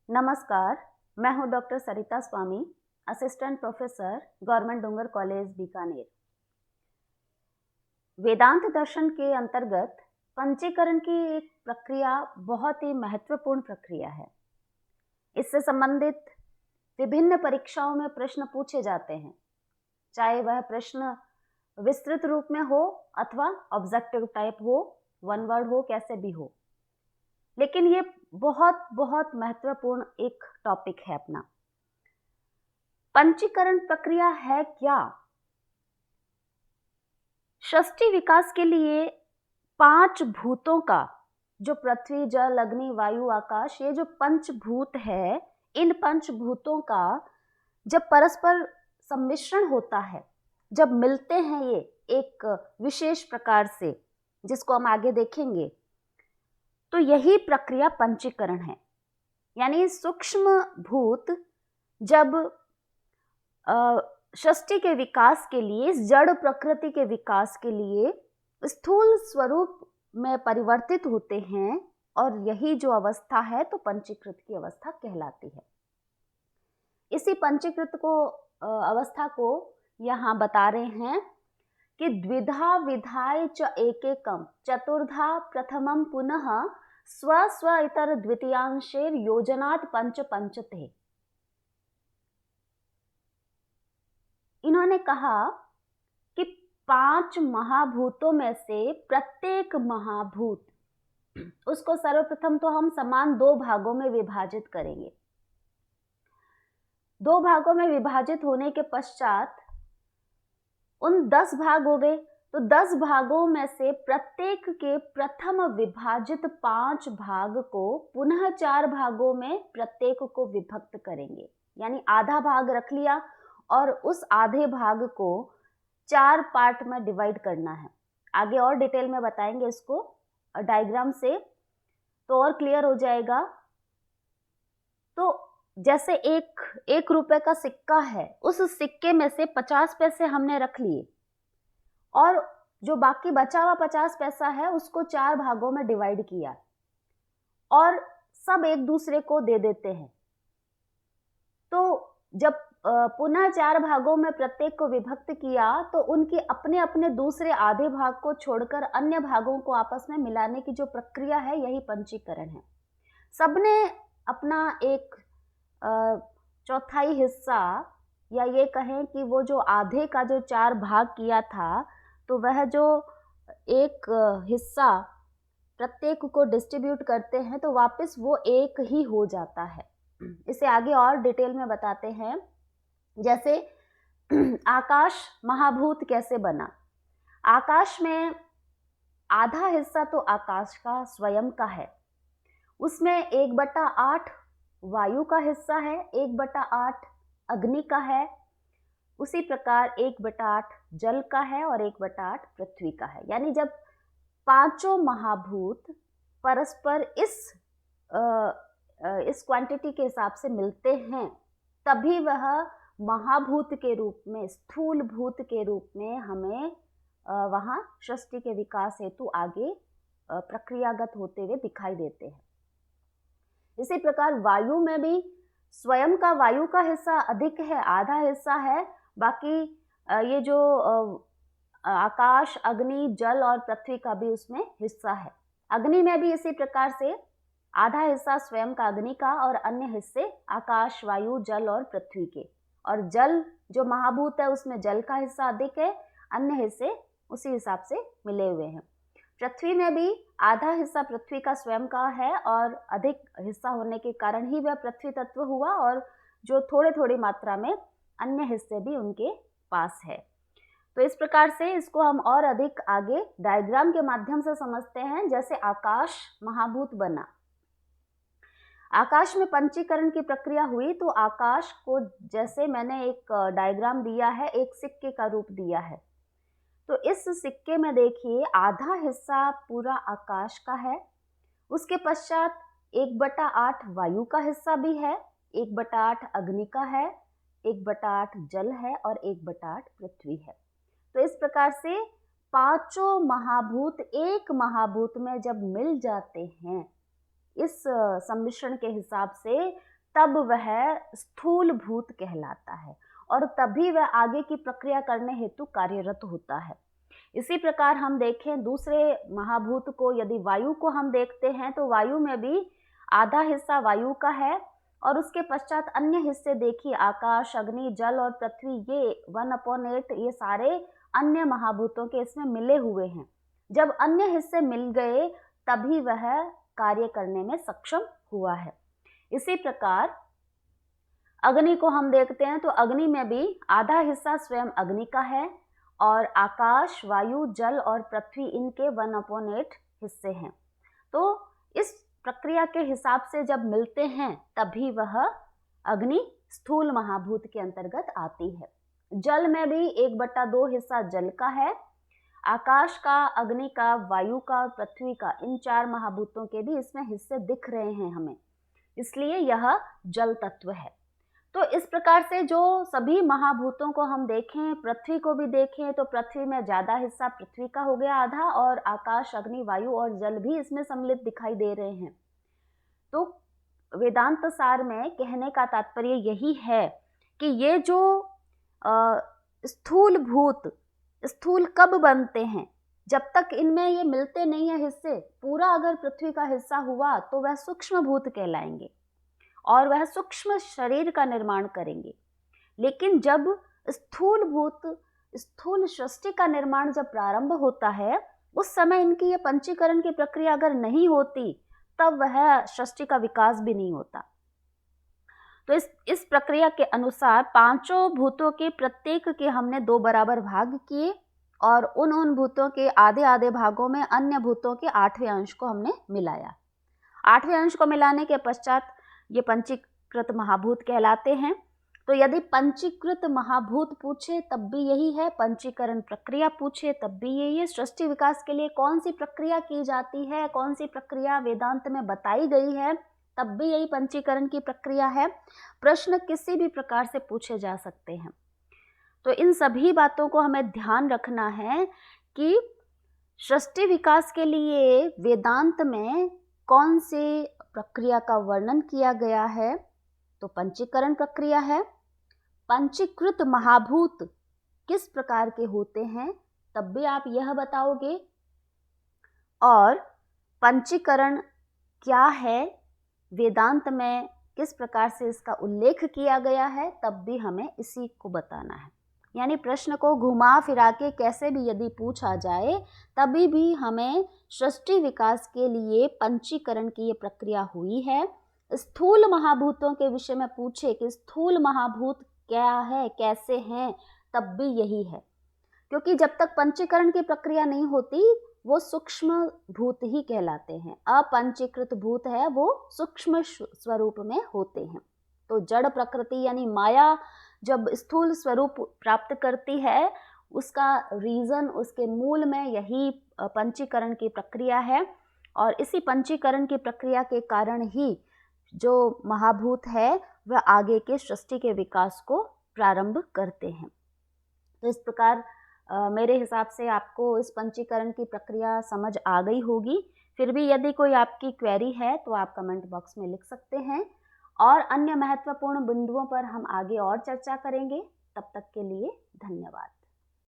नमस्कार, मैं हूं डॉक्टर सरिता स्वामी, असिस्टेंट प्रोफेसर, गवर्नमेंट डूंगर कॉलेज बीकानेर। वेदांत दर्शन के अंतर्गत पंचीकरण की एक प्रक्रिया बहुत ही महत्वपूर्ण प्रक्रिया है। इससे संबंधित विभिन्न परीक्षाओं में प्रश्न पूछे जाते हैं, चाहे वह प्रश्न विस्तृत रूप में हो अथवा ऑब्जेक्टिव टाइप हो, वन वर्ड हो, कैसे भी हो। लेकिन ये बहुत बहुत महत्वपूर्ण एक टॉपिक है अपना। पंचीकरण प्रक्रिया है क्या? सृष्टि विकास के लिए 5 भूतों का, जो पृथ्वी, जल, अग्नि, वायु, आकाश, ये जो पंचभूत है, इन पंचभूतों का जब परस्पर सम्मिश्रण होता है, जब मिलते हैं ये एक विशेष प्रकार से, जिसको हम आगे देखेंगे, तो यही प्रक्रिया पंचीकरण है। यानी सूक्ष्म भूत जब सृष्टि के विकास के लिए, इस जड़ प्रकृति के विकास के लिए स्थूल स्वरूप में परिवर्तित होते हैं, और यही जो अवस्था है तो पंचीकृत की अवस्था कहलाती है। इसी पंचीकृत को अवस्था को यहाँ बता रहे हैं कि द्विधा विधाय च एकेकम चतुर्धा प्रथमम पुनः स्व स्व इतर द्वितीयांशेर योजनात् पंच पंचते। इन्होंने कहा कि 5 महाभूतों में से प्रत्येक महाभूत, उसको सर्वप्रथम तो हम समान 2 भागों में विभाजित करेंगे। 2 भागों में विभाजित होने के पश्चात उन 10 भाग हो गए, तो 10 भागों में से प्रत्येक के प्रथम विभाजित 5 भाग को पुनः 4 भागों में प्रत्येक को विभक्त करेंगे। यानी आधा भाग रख लिया और उस आधे भाग को 4 पार्ट में डिवाइड करना है। आगे और डिटेल में बताएंगे इसको डायग्राम से, तो और क्लियर हो जाएगा। तो जैसे एक रुपए का सिक्का है, उस सिक्के में से 50 पैसे हमने रख लिए और जो बाकी बचा हुआ 50 पैसा है उसको 4 भागों में डिवाइड किया और सब एक दूसरे को दे देते हैं। तो जब पुनः 4 भागों में प्रत्येक को विभक्त किया तो उनके अपने अपने दूसरे आधे भाग को छोड़कर अन्य भागों को आपस में मिलाने की जो प्रक्रिया है, यही पंचीकरण है। सबने अपना एक चौथाई हिस्सा, या ये कहें कि वो जो आधे का जो 4 भाग किया था, तो वह जो एक हिस्सा प्रत्येक को डिस्ट्रीब्यूट करते हैं तो वापस वो एक ही हो जाता है। इसे आगे और डिटेल में बताते हैं। जैसे आकाश महाभूत कैसे बना। आकाश में आधा हिस्सा तो आकाश का स्वयं का है, उसमें 1/8 वायु का हिस्सा है, 1/8 अग्नि का है, उसी प्रकार 1/8 जल का है और 1/8 पृथ्वी का है। यानी जब 5 महाभूत परस्पर इस क्वांटिटी के हिसाब से मिलते हैं, तभी वह महाभूत के रूप में, स्थूल भूत के रूप में हमें वहाँ सृष्टि के विकास हेतु आगे प्रक्रियागत होते हुए दिखाई देते हैं। इसी प्रकार वायु में भी स्वयं का वायु का हिस्सा अधिक है, आधा हिस्सा है, बाकी ये जो आकाश, अग्नि, जल और पृथ्वी का भी उसमें हिस्सा है। अग्नि में भी इसी प्रकार से आधा हिस्सा स्वयं का अग्नि का और अन्य हिस्से आकाश, वायु, जल और पृथ्वी के। और जल जो महाभूत है उसमें जल का हिस्सा अधिक है, अन्य हिस्से उसी हिसाब से मिले हुए हैं। पृथ्वी में भी आधा हिस्सा पृथ्वी का स्वयं का है और अधिक हिस्सा होने के कारण ही वह पृथ्वी तत्व हुआ, और जो थोड़ी थोड़ी मात्रा में अन्य हिस्से भी उनके पास है। तो इस प्रकार से इसको हम और अधिक आगे डायग्राम के माध्यम से समझते हैं। जैसे आकाश महाभूत बना, आकाश में पंचीकरण की प्रक्रिया हुई, तो आकाश को जैसे मैंने एक डायग्राम दिया है, एक सिक्के का रूप दिया है, तो इस सिक्के में देखिए आधा हिस्सा पूरा आकाश का है, उसके पश्चात 1/8 वायु का हिस्सा भी है, 1/8 अग्नि का है, 1/8 जल है और 1/8 पृथ्वी है। तो इस प्रकार से 5 महाभूत एक महाभूत में जब मिल जाते हैं, इस सम्मिश्रण के हिसाब से, तब वह स्थूल भूत कहलाता है और तभी वह आगे की प्रक्रिया करने हेतु कार्यरत होता है। इसी प्रकार हम देखें दूसरे महाभूत को, यदि वायु को हम देखते हैं तो वायु में भी आधा हिस्सा वायु का है और उसके पश्चात अन्य हिस्से देखिए, आकाश, अग्नि, जल और पृथ्वी, ये 1/8 ये सारे अन्य महाभूतों के इसमें मिले हुए हैं। जब अन्य हिस्से मिल गए तभी वह कार्य करने में सक्षम हुआ है। इसी प्रकार अग्नि को हम देखते हैं तो अग्नि में भी आधा हिस्सा स्वयं अग्नि का है और आकाश, वायु, जल और पृथ्वी इनके 1/8 हिस्से हैं। तो इस प्रक्रिया के हिसाब से जब मिलते हैं तभी वह अग्नि स्थूल महाभूत के अंतर्गत आती है। जल में भी 1/2 हिस्सा जल का है। आकाश का, अग्नि का, वायु का और पृथ्वी का, इन 4 महाभूतों के भी इसमें हिस्से दिख रहे हैं हमें, इसलिए यह जल तत्व है। तो इस प्रकार से जो सभी महाभूतों को हम देखें, पृथ्वी को भी देखें तो पृथ्वी में ज़्यादा हिस्सा पृथ्वी का हो गया आधा और आकाश, अग्नि, वायु और जल भी इसमें सम्मिलित दिखाई दे रहे हैं। तो वेदांत सार में कहने का तात्पर्य यही है कि ये जो स्थूल भूत, स्थूल कब बनते हैं? जब तक इनमें ये मिलते नहीं है हिस्से, पूरा अगर पृथ्वी का हिस्सा हुआ तो वह सूक्ष्म भूत कहलाएंगे और वह सूक्ष्म शरीर का निर्माण करेंगे। लेकिन जब स्थूल भूत, स्थूल सृष्टि का निर्माण जब प्रारंभ होता है, उस समय इनकी ये पंचीकरण की प्रक्रिया अगर नहीं होती तब वह सृष्टि का विकास भी नहीं होता। तो इस प्रक्रिया के अनुसार पांचों भूतों के प्रत्येक के हमने 2 बराबर भाग किए और उन भूतों के आधे आधे भागों में अन्य भूतों के 8वें अंश को हमने मिलाया। 8वें अंश को मिलाने के पश्चात ये पंचीकृत महाभूत कहलाते हैं। तो यदि पंचीकृत महाभूत पूछे तब भी यही है, पंचीकरण प्रक्रिया पूछे तब भी यही है। सृष्टि विकास के लिए कौन सी प्रक्रिया की जाती है, कौन सी प्रक्रिया वेदांत में बताई गई है, तब भी यही पंचीकरण की प्रक्रिया है। प्रश्न किसी भी प्रकार से पूछे जा सकते हैं। तो इन सभी बातों को हमें ध्यान रखना है कि सृष्टि विकास के लिए वेदांत में कौन सी प्रक्रिया का वर्णन किया गया है, तो पंचीकरण प्रक्रिया है। पंचीकृत महाभूत किस प्रकार के होते हैं तब भी आप यह बताओगे, और पंचीकरण क्या है, वेदांत में किस प्रकार से इसका उल्लेख किया गया है, तब भी हमें इसी को बताना है। यानी प्रश्न को घुमा फिरा के कैसे भी यदि पूछा जाए तभी भी हमें सृष्टि विकास के लिए पंचीकरण की ये प्रक्रिया हुई है। स्थूल महाभूतों के विषय में पूछे कि स्थूल महाभूत क्या है, कैसे हैं, तब भी यही है, क्योंकि जब तक पंचीकरण की प्रक्रिया नहीं होती वो सूक्ष्म भूत ही कहलाते हैं। अपंचीकृत भूत है वो सूक्ष्म स्वरूप में होते हैं। तो जड़ प्रकृति यानी माया जब स्थूल स्वरूप प्राप्त करती है, उसका रीजन, उसके मूल में यही पंचीकरण की प्रक्रिया है और इसी पंचीकरण की प्रक्रिया के कारण ही जो महाभूत है वह आगे के सृष्टि के विकास को प्रारंभ करते हैं। तो इस प्रकार मेरे हिसाब से आपको इस पंचीकरण की प्रक्रिया समझ आ गई होगी। फिर भी यदि कोई आपकी क्वेरी है तो आप कमेंट बॉक्स में लिख सकते हैं और अन्य महत्वपूर्ण बिंदुओं पर हम आगे और चर्चा करेंगे। तब तक के लिए धन्यवाद।